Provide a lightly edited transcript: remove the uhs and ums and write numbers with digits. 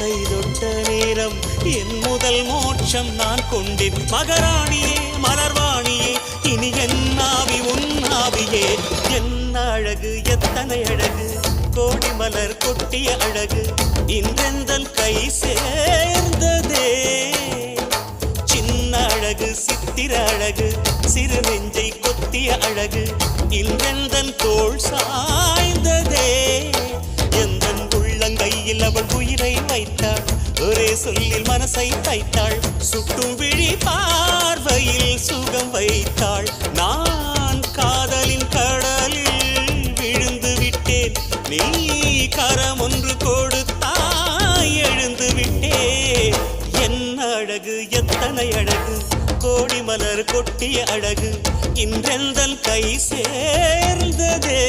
கைதொட்ட நேரம் என் முதல் மோட்சம் நான் கொண்டேன். மகராணியே மலர்வாணியே இனி என் ஆவி உன் ஆவியே. என்ன அழகு எத்தனை அழகு கோடி மலர் கொட்டிய அழகு இன்றெந்தன் கை சேர்ந்ததே. சின்ன அழகு சித்திர அழகு சிறு நெஞ்சை கொத்திய அழகு இன்றெந்தன் தோள் சாய்ந்ததே. எந்தன் உள்ளங்கையில் அவள் உயிரை வைத்தாள், ஒரே சொல்லில் மனசை தைத்தாள், சுட்டும் விழி பார்வையில் சுகம் வைத்தாள். நான் காதலின் கடலில் விழுந்து விட்டேன், நீ கரம் ஒன்று கொடுத்தாய் எழுந்து விட்டேன். என்ன அழகு எத்தனை அழகு கோடி மலர் கொட்டிய அழகு இன்றெந்தன் கை சேர்ந்ததே.